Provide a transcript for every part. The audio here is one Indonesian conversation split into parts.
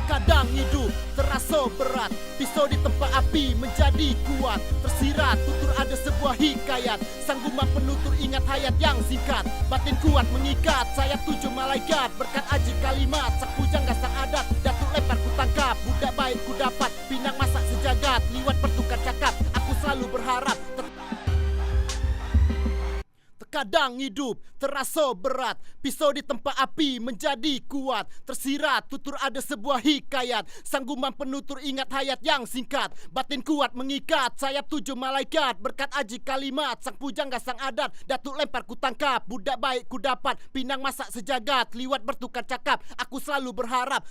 Kadang hidup terasa berat, pisau di tempat api menjadi kuat. Tersirat tutur ada sebuah hikayat, sangguman penutur ingat hayat yang singkat. Batin kuat mengikat, sayap 7 malaikat. Berkat aji kalimat, sang pujangga sang adat. Datuk lempar ku tangkap, budak baik ku dapat. Pinang masak sejagat, liwat bertukar cakap. Aku selalu berharap kadang hidup terasa berat, pisau di tempat api menjadi kuat. Tersirat tutur ada sebuah hikayat, sangguman penutur ingat hayat yang singkat. Batin kuat mengikat, sayap 7 malaikat. Berkat aji kalimat, sang pujangga sang adat. Datuk lempar ku tangkap, budak baik ku dapat. Pinang masak sejagat, liwat bertukar cakap. Aku selalu berharap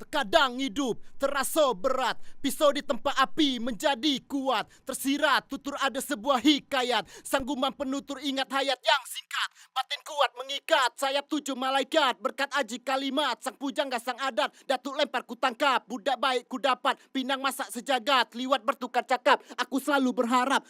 Terkadang hidup terasa berat, pisau di tempat api menjadi kuat. Tersirat tutur ada sebuah hikayat, sangguman penutur ingat hayat yang singkat. Batin kuat mengikat, sayap 7 malaikat. Berkat aji kalimat, sang pujangga sang adat. Datuk lempar ku tangkap, budak baik ku dapat. Pinang masak sejagat, liwat bertukar cakap. Aku selalu berharap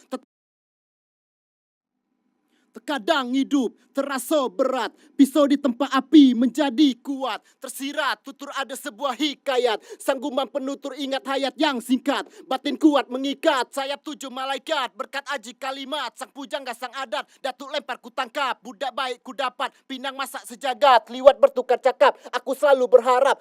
Terkadang hidup terasa berat, pisau di tempat api menjadi kuat. Tersirat tutur ada sebuah hikayat, sangguman penutur ingat hayat yang singkat. Batin kuat mengikat, sayap 7 malaikat. Berkat aji kalimat, sang pujangga sang adat. Datuk lempar ku tangkap, budak baik ku dapat. Pinang masak sejagat, liwat bertukar cakap. Aku selalu berharap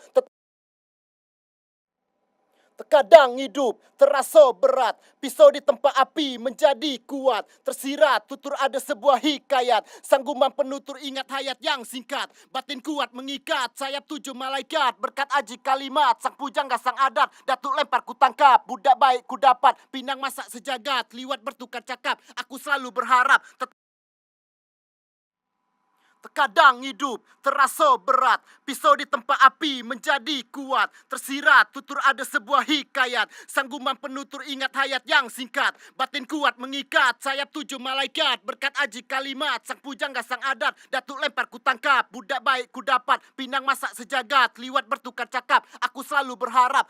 Terkadang hidup terasa berat, pisau di tempat api menjadi kuat. Tersirat tutur ada sebuah hikayat, sangguman penutur ingat hayat yang singkat. Batin kuat mengikat, sayap 7 malaikat. Berkat aji kalimat, sang pujangga sang adat. Datuk lempar ku tangkap, budak baik ku dapat. Pinang masak sejagat, liwat bertukar cakap. Aku selalu berharap Terkadang hidup terasa berat, pisau di tempat api menjadi kuat. Tersirat tutur ada sebuah hikayat, sangguman penutur ingat hayat yang singkat. Batin kuat mengikat, sayap 7 malaikat. Berkat aji kalimat, sang pujangga sang adat. Datuk lempar ku tangkap, budak baik ku dapat. Pinang masak sejagat, liwat bertukar cakap. Aku selalu berharap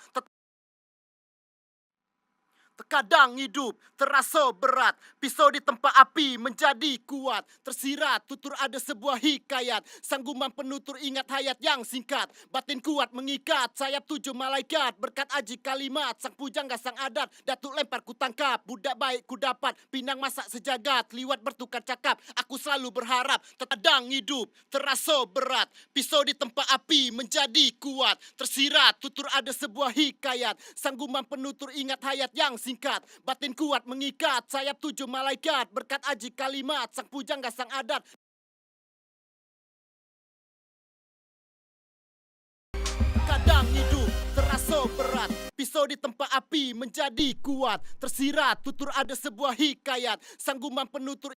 Terkadang hidup terasa berat, pisau di tempat api menjadi kuat. Tersirat tutur ada sebuah hikayat, sangguman penutur ingat hayat yang singkat. Batin kuat mengikat, sayap 7 malaikat. Berkat aji kalimat, sang pujangga sang adat. Datuk lempar ku tangkap, budak baik ku dapat. Pinang masak sejagat, liwat bertukar cakap. Aku selalu berharap terkadang hidup terasa berat, pisau di tempat api menjadi kuat. Tersirat tutur ada sebuah hikayat, sangguman penutur ingat hayat yang singkat. Batin kuat mengikat, sayap 7 malaikat. Berkat aji kalimat, sang pujangga sang adat. Kadang hidup terasa berat, pisau di tempat api menjadi kuat. Tersirat tutur ada sebuah hikayat, sangguman penutur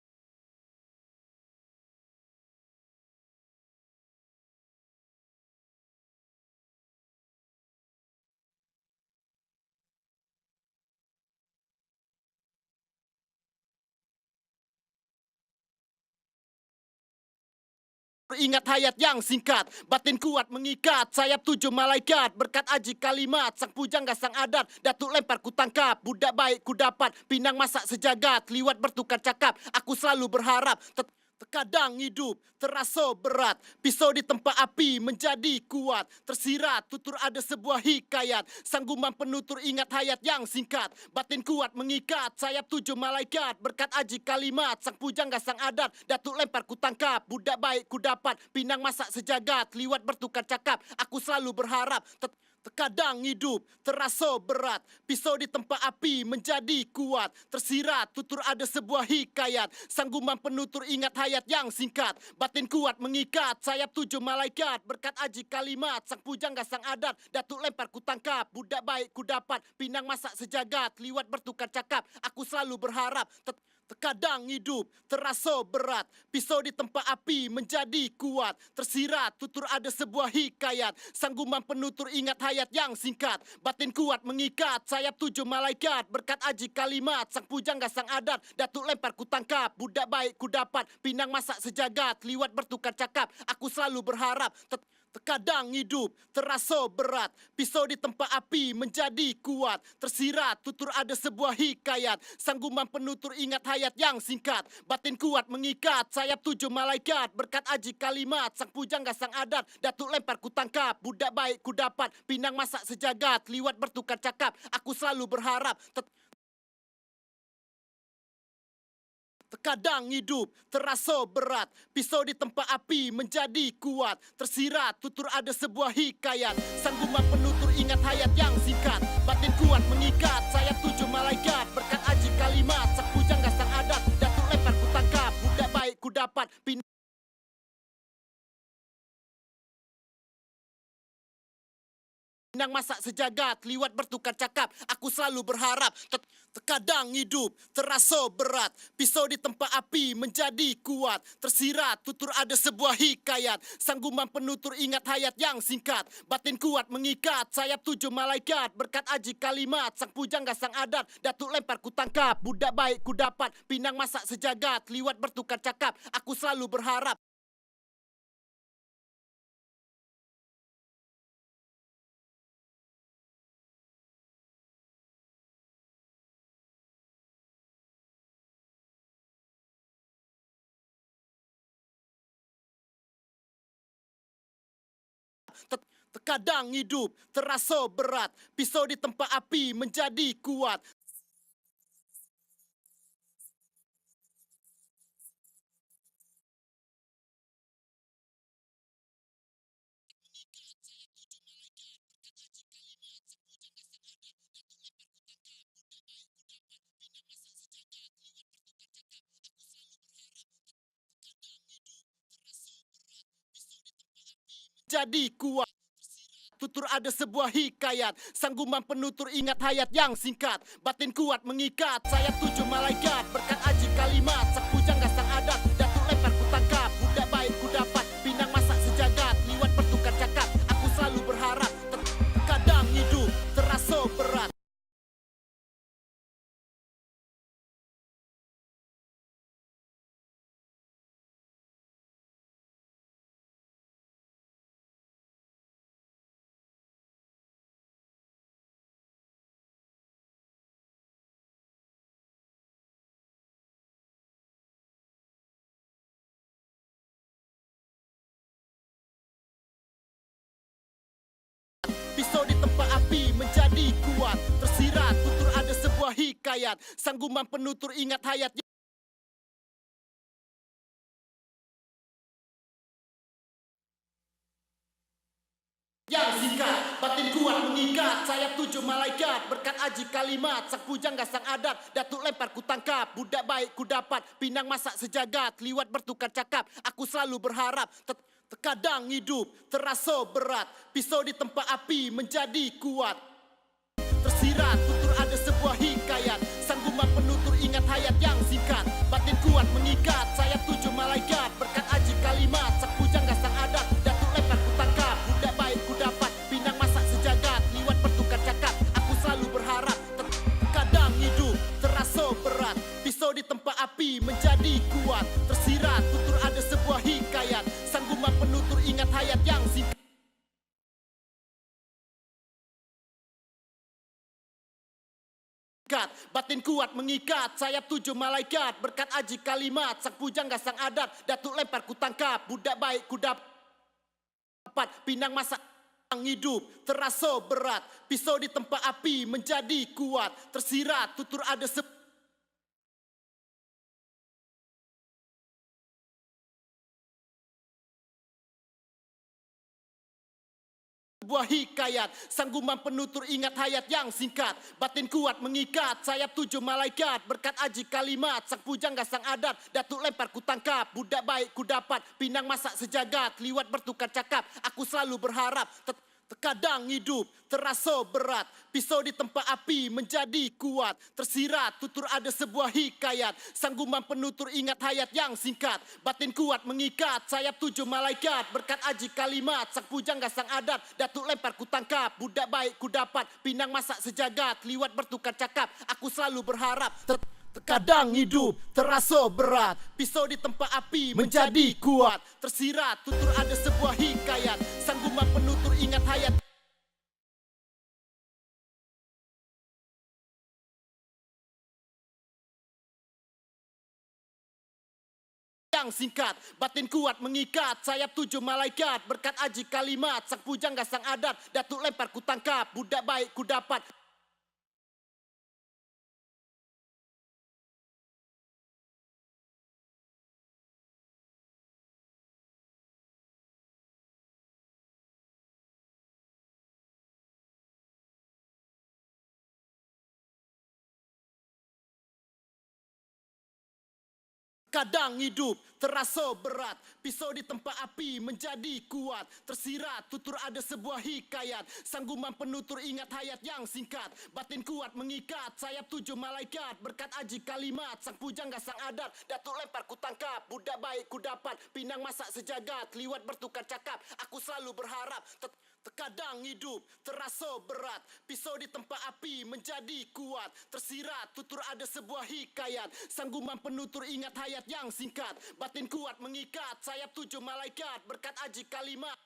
ingat hayat yang singkat. Batin kuat mengikat, sayap 7 malaikat. Berkat aji kalimat, sang pujangga sang adat. Datuk lempar ku tangkap, budak baik ku dapat. Pinang masak sejagat, liwat bertukar cakap. Aku selalu berharap Terkadang hidup terasa berat, pisau di tempat api menjadi kuat. Tersirat tutur ada sebuah hikayat, sangguman penutur ingat hayat yang singkat. Batin kuat mengikat, sayap 7 malaikat. Berkat aji kalimat, sang pujangga sang adat. Datuk lempar ku tangkap, budak baik ku dapat. Pinang masak sejagat, liwat bertukar cakap. Aku selalu berharap Terkadang hidup terasa berat, pisau di tempat api menjadi kuat. Tersirat tutur ada sebuah hikayat, sangguman penutur ingat hayat yang singkat. Batin kuat mengikat, sayap 7 malaikat. Berkat aji kalimat, sang pujangga sang adat. Datuk lempar ku tangkap, budak baik ku dapat. Pinang masak sejagat, liwat bertukar cakap. Aku selalu berharap Terkadang hidup terasa berat, pisau di tempat api menjadi kuat. Tersirat tutur ada sebuah hikayat, sangguman penutur ingat hayat yang singkat. Batin kuat mengikat, sayap 7 malaikat. Berkat aji kalimat, sang pujangga sang adat. Datuk lempar ku tangkap, budak baik ku dapat. Pinang masak sejagat, liwat bertukar cakap. Aku selalu berharap Terkadang hidup terasa berat, pisau di tempat api menjadi kuat. Tersirat tutur ada sebuah hikayat, sangguman penutur ingat hayat yang singkat. Batin kuat mengikat, sayap 7 malaikat. Berkat aji kalimat, sang pujangga sang adat. Datuk lempar ku tangkap, budak baik ku dapat. Pinang masak sejagat, liwat bertukar cakap. Aku selalu berharap Terkadang hidup terasa berat, pisau di tempat api menjadi kuat. Tersirat tutur ada sebuah hikayat, sangguman penutur ingat hayat yang singkat. Batin kuat mengikat, sayap 7 malaikat. Berkat aji kalimat, sang pujangga sang adat. Datuk lempar ku tangkap, budak baik ku dapat. Pinang masak sejagat, liwat bertukar cakap. Aku selalu berharap terkadang hidup terasa berat, pisau di tempat api menjadi kuat. Tersirat tutur ada sebuah hikayat, sangguman penutur ingat hayat yang singkat. Batin kuat mengikat, sayap 7 malaikat. Berkat aji kalimat, sang pujangga sang adat. Datuk lempar ku tangkap, budak baik ku dapat. Pinang masak sejagat, liwat bertukar cakap. Aku selalu berharap terkadang hidup terasa berat, pisau di tempat api menjadi kuat. Jadi kuat. Tutur ada sebuah hikayat, sangguman penutur ingat hayat yang singkat. Batin kuat mengikat, sayap 7 malaikat. Berkat aji kalimat, sang pujangga sang adat. Datuk lempar ku tangkap, budak baik ku dapat. Pinang masak sejagat, liwat bertukar cakap. Aku selalu berharap terkadang hidup terasa berat. Pisau di tempat api menjadi kuat. Tersirat tutur ada sebuah hikayat, sangguman penutur ingat hayat yang singkat. Batin kuat mengikat, sayap 7 malaikat. Berkat aji kalimat, sang pujangga sang adat. Datuk lempar ku tangkap, budak baik ku dapat. Pinang masak sejagat, liwat bertukar cakap. Aku selalu berharap terkadang hidup terasa berat, pisau di tempat api menjadi kuat. Tersirat tutur ada sebuah hikayat, sangguman penutur ingat hayat yang singkat. Batin kuat mengikat, sayap 7 malaikat. Berkat aji kalimat, sang pujangga sang adat. Datuk lempar ku tangkap, budak baik ku dapat. Pinang masak sejagat, liwat bertukar cakap. Aku selalu berharap terkadang hidup terasa berat, pisau di tempat api menjadi kuat. Tersirat tutur ada sebuah hikayat, sangguman penutur ingat hayat yang singkat. Batin kuat mengikat, sayap 7 malaikat. Berkat aji kalimat, sang pujangga sang adat. Datuk lempar ku tangkap, budak baik ku dapat. Pinang masak hidup terasa berat, pisau di tempat api menjadi kuat. Tersirat tutur ada sebuah hikayat, sangguman penutur ingat hayat yang singkat. Batin kuat mengikat, sayap 7 malaikat. Berkat aji kalimat, sang pujangga sang adat. Datuk lempar ku tangkap, budak baik ku dapat. Pinang masak sejagat, liwat bertukar cakap. Aku selalu berharap terkadang hidup terasa berat, pisau di tempat api menjadi kuat. Tersirat tutur ada sebuah hikayat, sangguman penutur ingat hayat yang singkat. Batin kuat mengikat, sayap 7 malaikat. Berkat aji kalimat, sang pujangga sang adat. Datuk lempar ku tangkap, budak baik ku dapat. Pinang masak sejagat, liwat bertukar cakap. Aku selalu berharap Terkadang hidup terasa berat, pisau di tempat api menjadi kuat. Tersirat tutur ada sebuah hikayat, sang gumam penutur ingat hayat. Yang singkat, batin kuat mengikat, sayap 7 malaikat, berkat aji kalimat, sang pujangga sang adat, datuk lempar ku tangkap, budak baik ku dapat. Kadang hidup terasa berat, pisau di tempat api menjadi kuat. Tersirat tutur ada sebuah hikayat, sang gumam penutur ingat hayat yang singkat. Batin kuat mengikat, sayap 7 malaikat, berkat aji kalimat, sang pujangga sang adat, datuk lempar ku tangkap, budak baik ku dapat. Pinang masak sejagat, liwat bertukar cakap, aku selalu berharap. Terkadang hidup terasa berat, pisau di tempat api menjadi kuat. Tersirat tutur ada sebuah hikayat, sang gumam penutur ingat hayat yang singkat. Batin kuat mengikat, sayap 7 malaikat, berkat aji kalimat.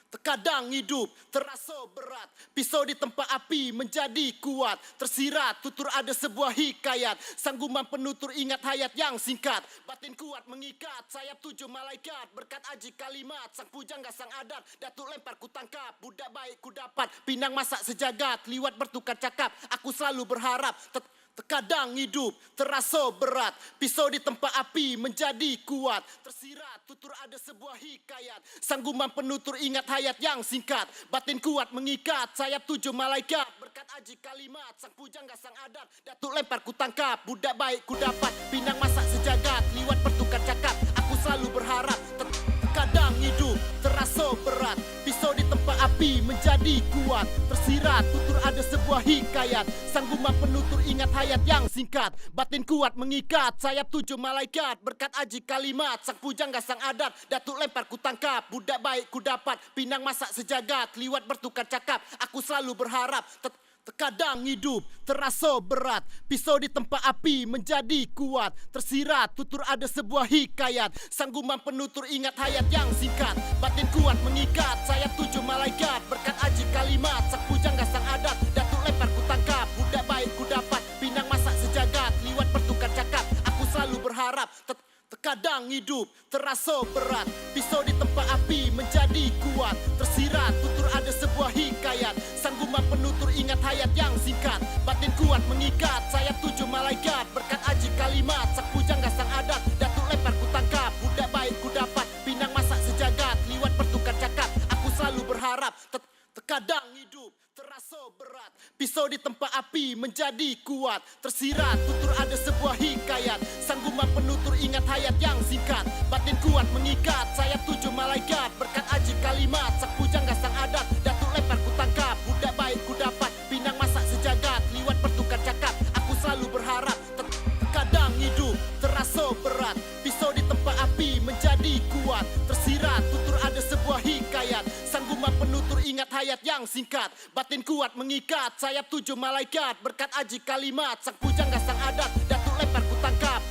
Terkadang hidup terasa berat, pisau di tempat api menjadi kuat. Tersirat tutur ada sebuah hikayat, sang gumam penutur ingat hayat yang singkat. Batin kuat mengikat, sayap 7 malaikat, berkat aji kalimat, sang pujangga sang adat, datuk lempar ku tangkap, budak baik ku dapat. Pinang masak sejagat, liwat bertukar cakap, aku selalu berharap. Terkadang hidup terasa berat, pisau di tempat api menjadi kuat. Tersirat tutur ada sebuah hikayat, sang gumam penutur ingat hayat yang singkat. Batin kuat mengikat, sayap 7 malaikat, berkat aji kalimat, sang pujangga sang adat, datuk lempar ku tangkap, budak baik ku dapat. Pinang masak sejagat, liwat bertukar cakap, aku selalu berharap. Terkadang hidup terasa berat, pisau di tempat api menjadi kuat. Tersirat tutur ada sebuah hikayat, sang gumam penutur ingat hayat yang singkat. Batin kuat mengikat, sayap 7 malaikat, berkat aji kalimat, sang pujangga sang adat, datuk lempar ku tangkap, budak baik ku dapat. Pinang masak sejagat, liwat bertukar cakap, aku selalu berharap. Terkadang hidup terasa berat, pisau di tempat api menjadi kuat. Tersirat tutur ada sebuah hikayat, sang gumam penutur ingat hayat yang singkat. Batin kuat mengikat, sayap 7 malaikat, berkat aji kalimat, sang pujangga sang adat, datuk lempar ku tangkap, budak baik ku dapat. Pinang masak sejagat, liwat bertukar cakap, aku selalu berharap. Terkadang hidup terasa berat, pisau di tempat api menjadi kuat. Tersirat tutur ada sebuah hikayat, sang gumam penutur ingat hayat yang singkat. Batin kuat mengikat, sayap 7 malaikat, berkat aji kalimat, sang pujangga sang adat, datuk lempar ku tangkap, budak baik ku dapat. Pinang masak sejagat, liwat bertukar cakap, aku selalu berharap. Terkadang hidup terasa berat, pisau di tempat api menjadi kuat. Tersirat tutur ada sebuah hikayat, sang gumam penutur ingat hayat yang singkat. Batin kuat mengikat, sayap 7 malaikat, berkat aji kalimat, sang pujangga sang adat, datuk lempar ku tangkap, budak baik ku dapat. Pinang masak sejagat, liwat bertukar cakap, aku selalu berharap. Terkadang hidup terasa berat, pisau di tempat api menjadi kuat. Tersirat tutur ada sebuah hikayat, sang gumam penutur ingat hayat yang singkat. Batin kuat mengikat, sayap 7 malaikat, berkat aji kalimat, sang pujangga sang adat, datuk lempar ku tangkap.